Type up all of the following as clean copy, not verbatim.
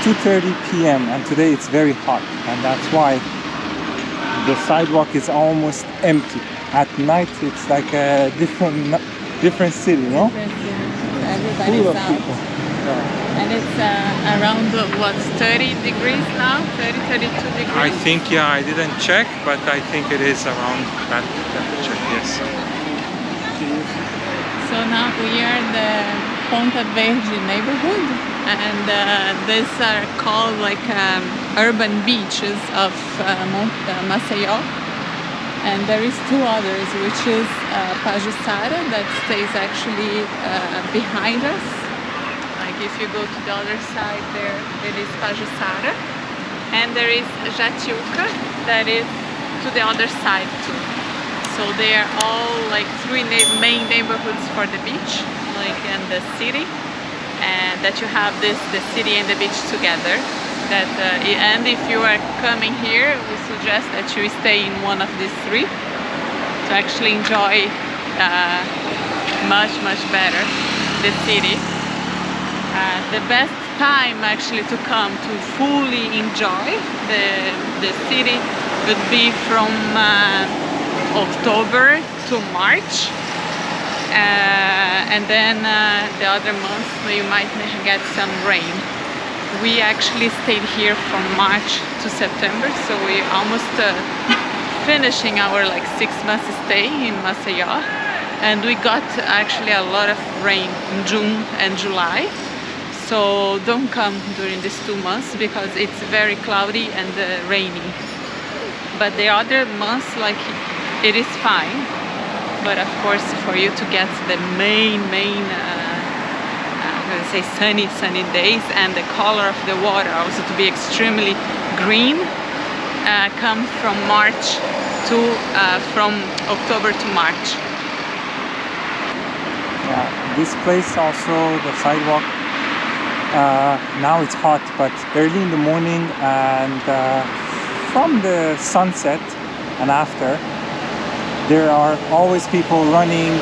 2:30 p.m. and today it's very hot, and that's why the sidewalk is almost empty. At night it's like a different city, no? Everybody's Full of out. people. Yeah. And it's around what, 30 degrees now? 30, 32 degrees? I think, yeah, I didn't check, but I think it is around that temperature, yes. So now we are in the Ponta Verde neighborhood, and these are called like urban beaches of Maceió. And there is two others, which is Pajuçara, that stays actually behind us. Like if you go to the other side there, it is Pajuçara. And there is Jatiuca, that is to the other side too. So they are all like three main neighborhoods for the beach, like in the city. And that you have the city and the beach together. And if you are coming here, we suggest that you stay in one of these three to actually enjoy much better the city. The best time actually to come to fully enjoy the city would be from October to March. And then the other months you might get some rain. We actually stayed here from March to September, so we almost finishing our like 6 months stay in Maceió, and we got actually a lot of rain in June and July. So don't come during these 2 months because it's very cloudy and rainy. But the other months, like, it is fine. But of course, for you to get the main say sunny days, and the color of the water also to be extremely green, come from October to March. Yeah, this place also, the sidewalk, now it's hot, but early in the morning and from the sunset and after, there are always people running.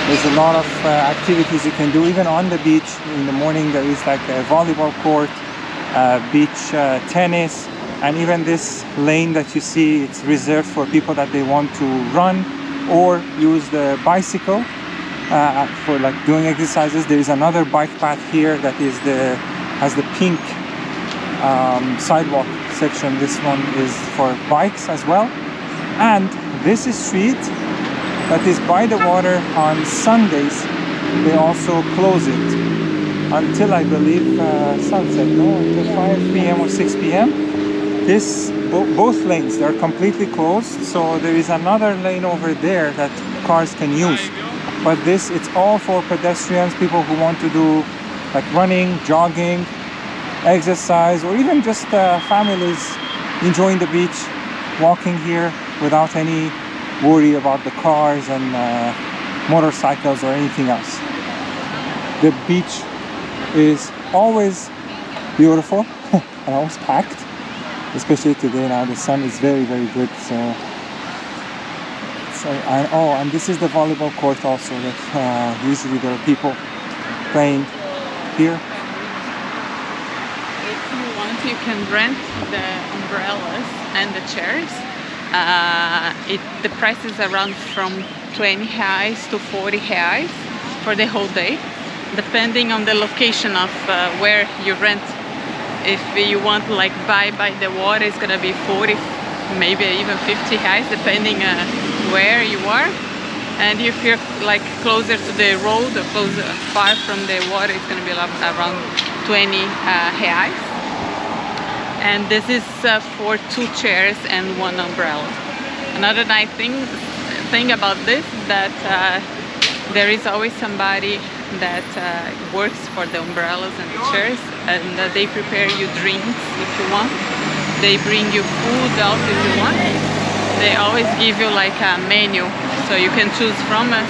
There's a lot of activities you can do, even on the beach. In the morning there is like a volleyball court, beach tennis, and even this lane that you see, it's reserved for people that they want to run or use the bicycle for like doing exercises. There is another bike path here that has the pink sidewalk section. This one is for bikes as well. And this is street that is by the water. On Sundays they also close it until, I believe, sunset, no? Until 5 p.m. or 6 p.m. Both lanes, they're completely closed, so there is another lane over there that cars can use. But it's all for pedestrians, people who want to do like running, jogging, exercise, or even just families enjoying the beach, walking here without any worry about the cars and motorcycles or anything else. The beach is always beautiful and always packed, especially today. Now the sun is very good, and this is the volleyball court also, that usually there are people playing here. If you want, you can rent the umbrellas and the chairs. The price is around from 20 reais to 40 reais for the whole day, depending on the location of where you rent. If you want like by the water, it's gonna be 40, maybe even 50 reais, depending where you are. And if you're like closer to the road or far from the water, it's gonna be around 20 reais. And this is for 2 chairs and 1 umbrella. Another nice thing about this is that there is always somebody that works for the umbrellas and the chairs, and they prepare you drinks if you want. They bring you food out if you want. They always give you like a menu, so you can choose from it,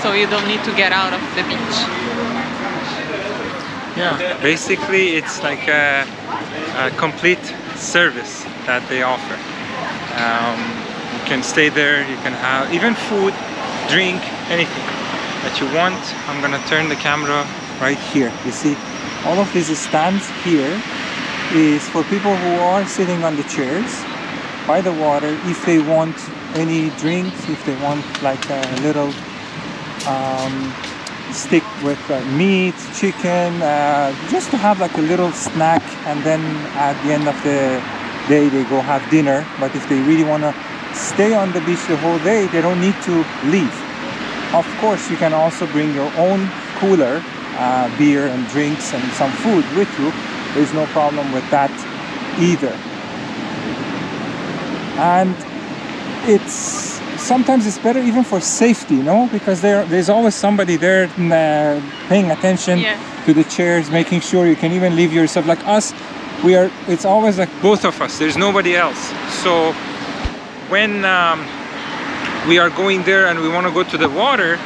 so you don't need to get out of the beach. Yeah, basically it's like a complete service that they offer. You can stay there, you can have even food, drink, anything that you want. I'm gonna turn the camera right here. You see, all of these stands here is for people who are sitting on the chairs by the water if they want any drinks, if they want like a little stick with meat, chicken, just to have like a little snack, and then at the end of the day they go have dinner. But if they really want to stay on the beach the whole day, they don't need to leave. Of course, you can also bring your own cooler, beer and drinks and some food with you. There's no problem with that either. And sometimes it's better even for safety, because there's always somebody there paying attention to the chairs, making sure you can even leave yourself. Like us, it's always like both of us, there's nobody else. So when we are going there and we want to go to the water,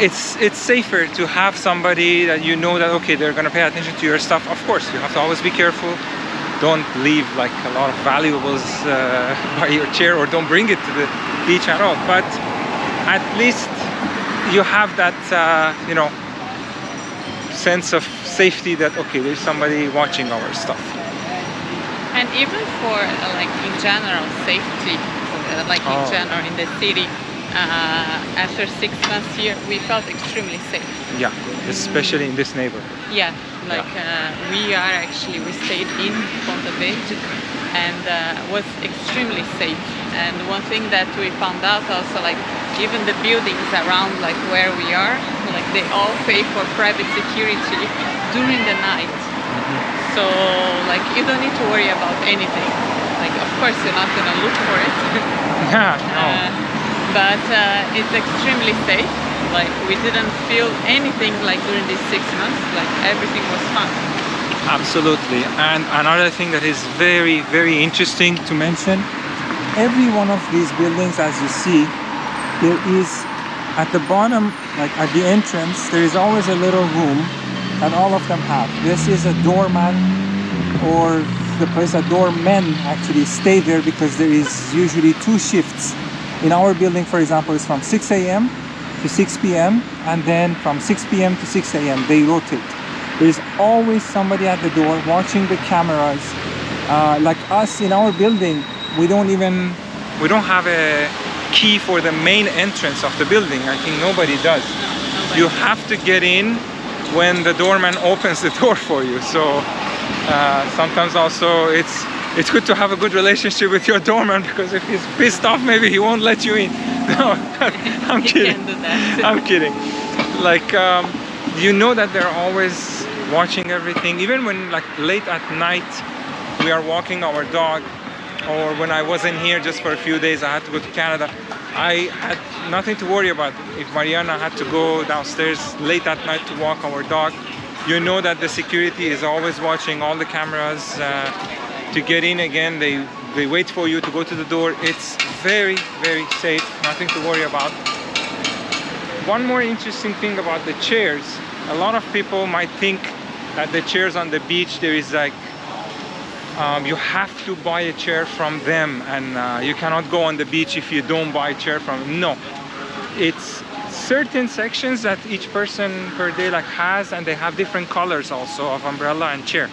it's safer to have somebody that you know that, okay, they're going to pay attention to your stuff. Of course, you have to always be careful. Don't leave like a lot of valuables by your chair, or don't bring it to the beach at all. But at least you have that, sense of safety that, okay, there's somebody watching our stuff. And even for like in general safety, in general in the city, after 6 months here, we felt extremely safe. Yeah, especially in this neighborhood. Yeah, we stayed in Ponta Verde, and was extremely safe. And one thing that we found out also, like even the buildings around like where we are, like they all pay for private security during the night. So like you don't need to worry about anything. Like of course you're not gonna look for it. Yeah, no. But it's extremely safe. Like we didn't feel anything like during these 6 months. Like everything was fun. Absolutely. And another thing that is very, very interesting to mention, every one of these buildings, as you see, there is at the bottom, like at the entrance, there is always a little room that all of them have. This is a doorman, or the place that doormen actually stay there, because there is usually 2 shifts. In our building, for example, it's from 6 a.m. to 6 p.m. and then from 6 p.m. to 6 a.m. they rotate. There's always somebody at the door watching the cameras. Like us in our building, we don't have a key for the main entrance of the building. I think nobody does. Nobody. You have to get in when the doorman opens the door for you. So sometimes also it's good to have a good relationship with your doorman, because if he's pissed off, maybe he won't let you in. No, I'm kidding. Can do that. I'm kidding. Like you know that they're always watching everything. Even when like late at night we are walking our dog, or when I wasn't here just for a few days, I had to go to Canada, I had nothing to worry about. If Mariana had to go downstairs late at night to walk our dog, you know that the security is always watching all the cameras. To get in again, they wait for you to go to the door. It's very, very safe, nothing to worry about. One more interesting thing about the chairs, a lot of people might think that the chairs on the beach, there is like you have to buy a chair from them, and you cannot go on the beach if you don't buy a chair from them. No, it's certain sections that each person per day like has, and they have different colors also of umbrella and chair.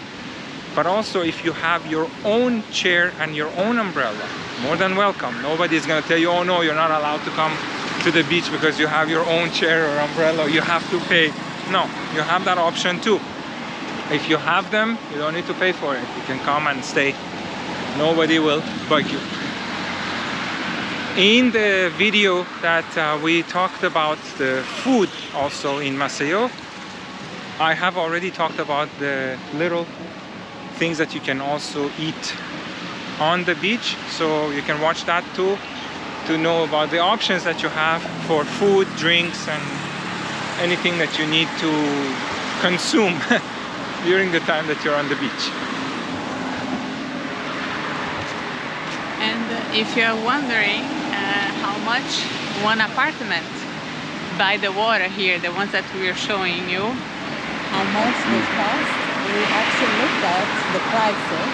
But also if you have your own chair and your own umbrella, more than welcome. Nobody's gonna tell you, oh no, you're not allowed to come to the beach because you have your own chair or umbrella, you have to pay. No, you have that option too. If you have them, you don't need to pay for it. You can come and stay. Nobody will bug you. In the video that we talked about the food also in Maceió, I have already talked about the little things that you can also eat on the beach, so you can watch that too to know about the options that you have for food, drinks, and anything that you need to consume during the time that you're on the beach. And if you're wondering how much one apartment by the water here, the ones that we are showing you, how much they cost, we actually looked at the prices,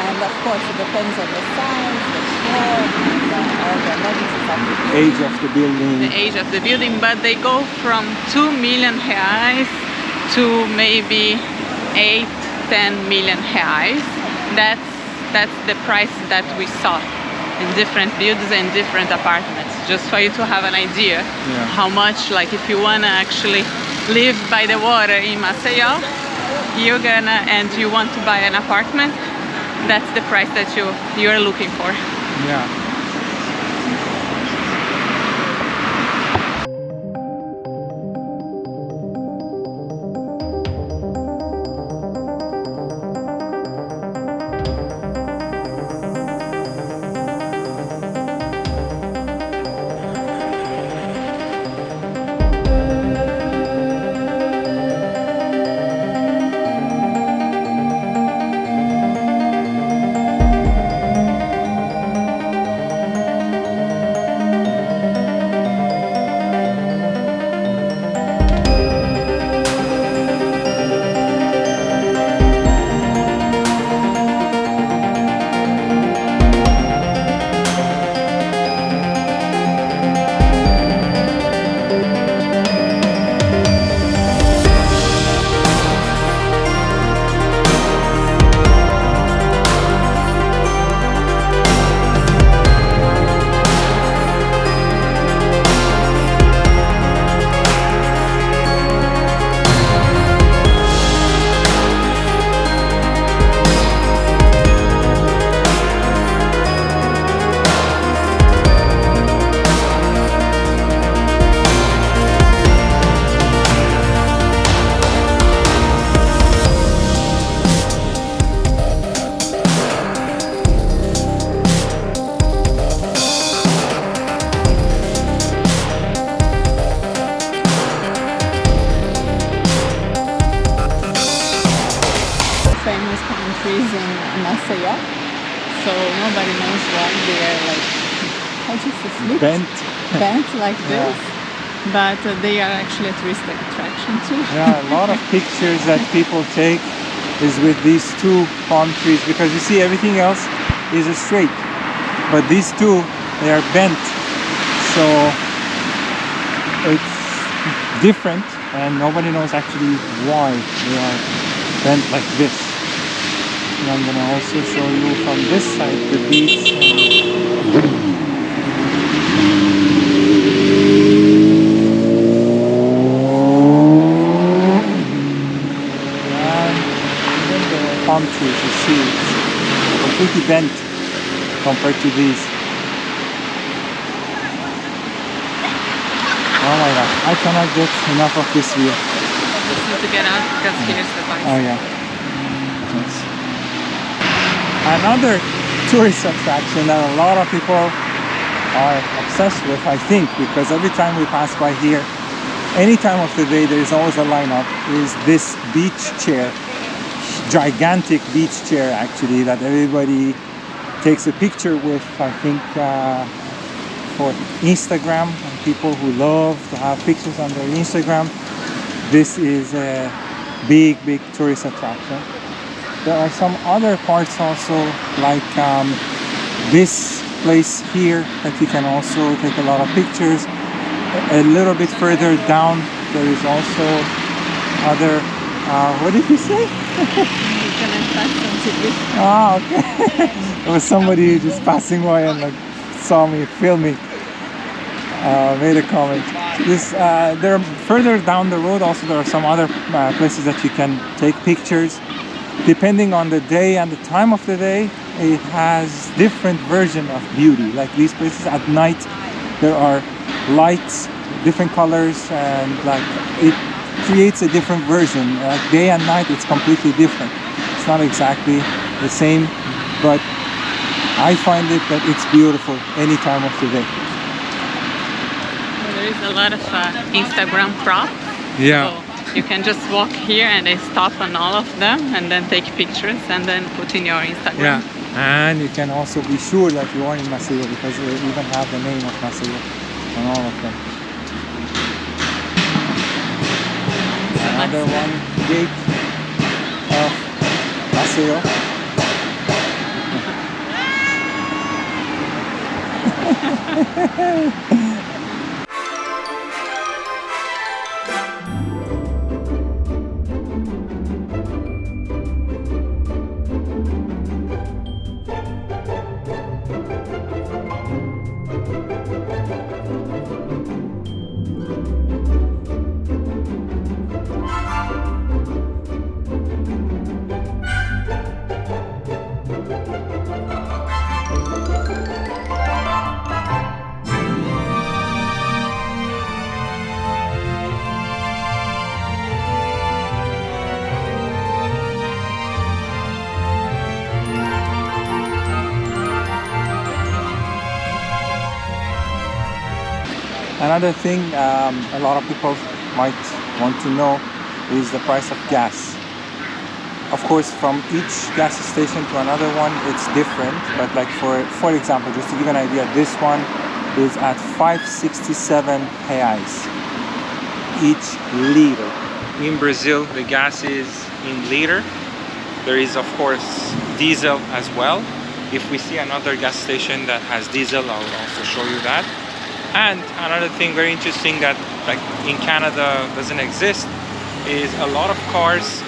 and of course it depends on the size, the floor, and all the amenities of the building. Age of the building. The age of the building, but they go from 2 million reais to maybe 8-10 million reais. That's the price that we saw in different buildings and different apartments, just for you to have an idea how much, like if you wanna actually live by the water in Maceió, and you want to buy an apartment, that's the price that you're looking for. Yeah. Trees in Maceió, so nobody knows why they are like, how do you say, bent like this, but they are actually a touristic attraction too. Yeah, a lot of pictures that people take is with these two palm trees, because you see everything else is straight, but these two, they are bent, so it's different and nobody knows actually why they are bent like this. And I'm going to also show you from this side the beach. And even the palm trees, you see, it's completely bent compared to these. Oh my god, I cannot get enough of this view. Just need to get out because here's the bike. Oh yeah. Yes. Another tourist attraction that a lot of people are obsessed with, I think, because every time we pass by here, any time of the day there is always a lineup, is this beach chair. Gigantic beach chair actually, that everybody takes a picture with, I think, for Instagram, and people who love to have pictures on their Instagram. This is a big tourist attraction. There are some other parts also, like this place here, that you can also take a lot of pictures. A little bit further down there is also other, what did you say? Ah, okay. There was somebody just passing by and like saw me, filmed me, made a comment. This, there further down the road also there are some other places that you can take pictures. Depending on the day and the time of the day, it has different version of beauty. Like these places at night, there are lights, different colors, and like it creates a different version. Like day and night, it's completely different. It's not exactly the same, but I find it that it's beautiful any time of the day. Well, there is a lot of Instagram props. Yeah. So you can just walk here and they stop on all of them and then take pictures and then put in your Instagram. Yeah, and you can also be sure that you are in Maceió because they even have the name of Maceió on all of them. Another one, gate of Maceió. Another thing a lot of people might want to know is the price of gas. Of course, from each gas station to another one, it's different. But like for example, just to give an idea, this one is at 567 reais each liter. In Brazil, the gas is in liter. There is, of course, diesel as well. If we see another gas station that has diesel, I'll also show you that. And another thing very interesting that like in Canada doesn't exist is a lot of cars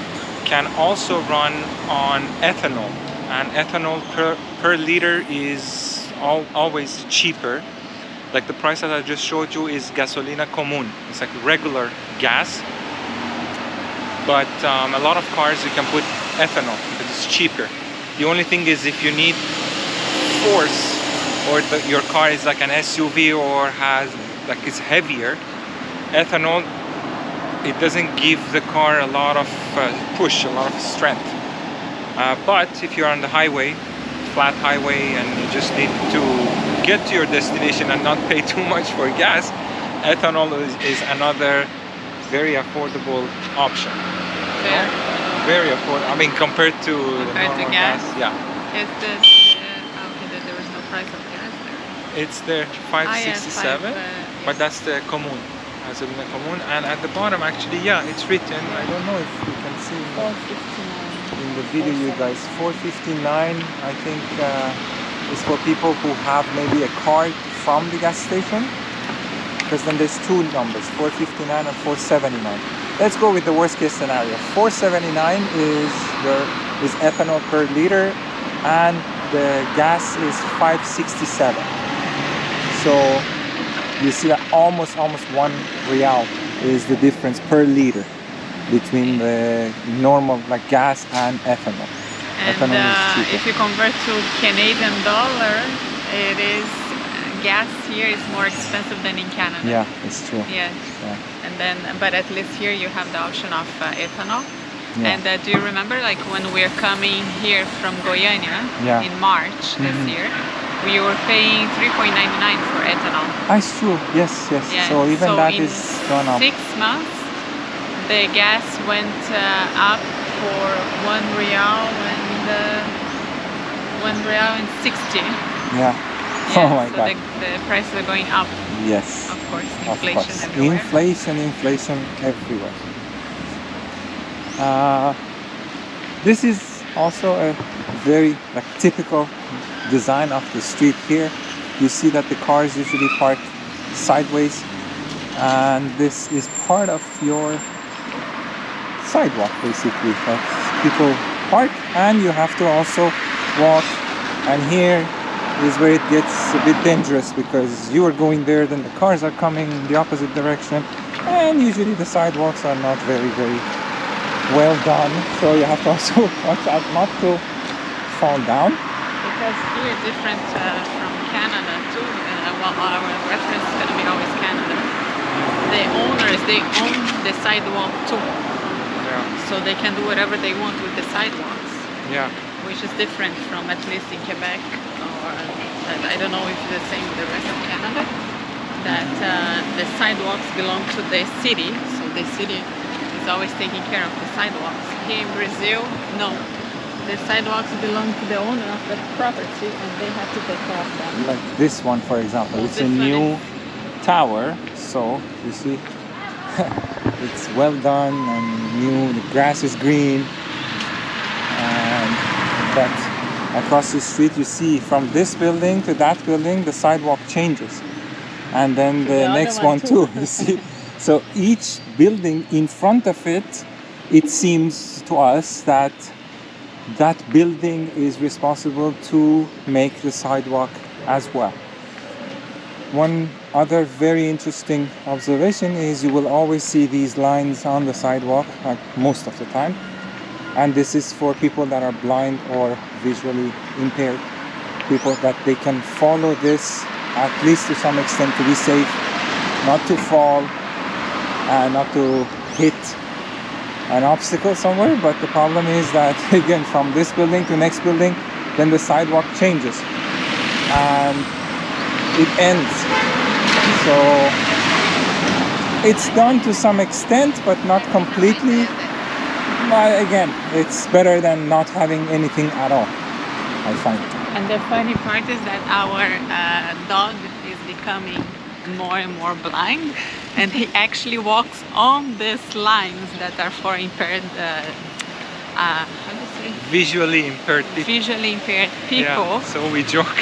can also run on ethanol, and ethanol per liter is always cheaper. Like the price that I just showed you is gasolina común. It's like regular gas, but a lot of cars you can put ethanol because it's cheaper. The only thing is if you need force, or your car is like an SUV or has like it's heavier, ethanol, it doesn't give the car a lot of push, a lot of strength. But if you're on the highway, flat highway, and you just need to get to your destination and not pay too much for gas, ethanol is another very affordable option. Fair. Very affordable. I mean, compared to normal gas. Yeah. Is okay, there was no price of gas there. It's there 567, but that's the común. Gasolina común, and at the bottom actually, yeah, it's written. I don't know if you can see 459. in the video, you guys. 459. I think is for people who have maybe a card from the gas station, because then there's two numbers, 459 and 479. Let's go with the worst case scenario. 479 is ethanol per liter, and the gas is 567. So you see that almost 1 real is the difference per liter between the normal like gas and ethanol. And Ethanol is cheaper. if you convert to Canadian dollar, it is gas here is more expensive than in Canada. Yeah, it's true. Yes. Yeah. And then, but at least here you have the option of ethanol. Yeah. And do you remember, like when we're coming here from Goiânia in March this year, we were paying 3.99 for ethanol. It's true. Yes. Yeah. So even that in is gone up. 6 months, the gas went up for 1 real and 60. Yeah. Yeah, Oh my so God. the prices are going up. Yes. Of course, Of inflation course. everywhere. Inflation everywhere. This is also a very like typical design of the street here. You see that the cars usually park sideways, and this is part of your sidewalk basically. Like people park and you have to also walk, and here is where it gets a bit dangerous because you are going there, then the cars are coming in the opposite direction, and usually the sidewalks are not very well done, so you have to also watch out not to fall down. Because here, different from Canada too, well, our reference is going to be always Canada. The owners, they own the sidewalk too. Yeah. So they can do whatever they want with the sidewalks. Yeah. Which is different from at least in Quebec, or I don't know if it's the same with the rest of Canada, that the sidewalks belong to the city, so the city is always taking care of the sidewalks. Here in Brazil, no. The sidewalks belong to the owner of the property and they have to take care of them. Like this one, for example, it's a new tower, so you see it's well done and new, the grass is green, and but across the street you see from this building to that building the sidewalk changes, and then the next one too. You see, so each building in front of it, it seems to us that that building is responsible to make the sidewalk as well. One other very interesting observation is you will always see these lines on the sidewalk, like most of the time, and this is for people that are blind or visually impaired, people that they can follow this at least to some extent to be safe, not to fall and not to hit an obstacle somewhere. But the problem is that again, from this building to next building, then the sidewalk changes and it ends. So It's done to some extent, but not completely. But again, it's better than not having anything at all, I find. And the funny part is that our dog is becoming more and more blind, and he actually walks on these lines that are for impaired, how do you say? Visually impaired people. Visually impaired people. Yeah, so we joke.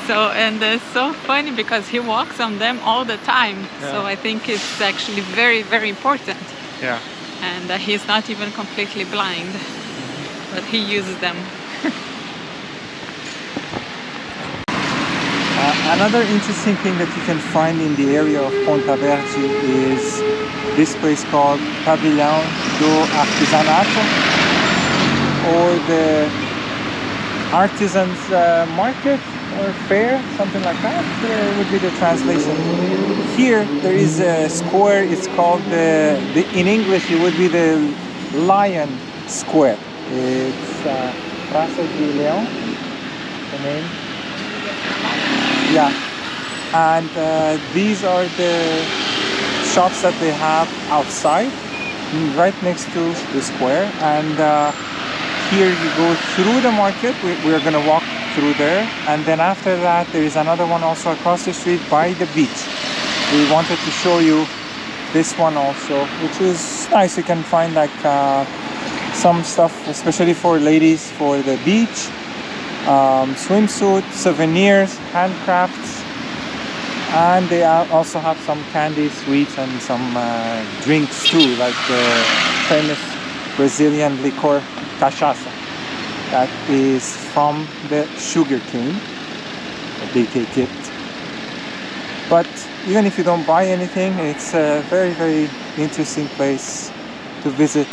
So, and it's so funny because he walks on them all the time. Yeah. So I think it's actually very, very important. Yeah. And he's not even completely blind, but he uses them. Another interesting thing that you can find in the area of Ponta Verci is this place called Pavilion do Artisanato, or the Artisans Market or Fair, something like that would be the translation. Here there is a square, it's called in English it would be the Lion Square. It's Praça de Leão, the name. Yeah, and these are the shops that they have outside, right next to the square. And here you go through the market. We're going to walk through there, and then after that there is another one also across the street by the beach. We wanted to show you this one also, which is nice. You can find like some stuff, especially for ladies, for the beach. Swimsuit, souvenirs, handcrafts, and they also have some candy, sweets, and some drinks too, like the famous Brazilian liquor cachaça that is from the sugar cane that they take it. But even if you don't buy anything, it's a very, very interesting place to visit.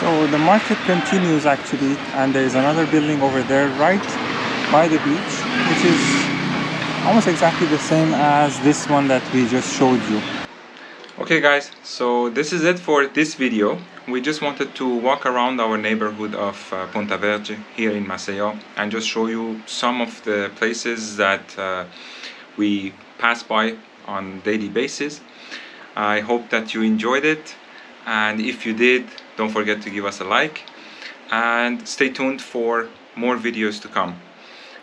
So the market continues actually, and there is another building over there right by the beach, which is almost exactly the same as this one that we just showed you. Okay guys, so this is it for this video. We just wanted to walk around our neighborhood of Ponta Verci here in Maceió and just show you some of the places that we pass by on daily basis. I hope that you enjoyed it, and if you did, don't forget to give us a like and stay tuned for more videos to come.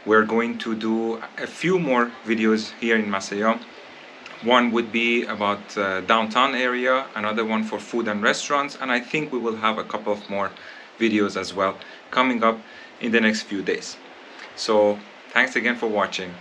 We're going to do a few more videos here in Maceió. One would be about downtown area, another one for food and restaurants, and I think we will have a couple of more videos as well coming up in the next few days. So thanks again for watching.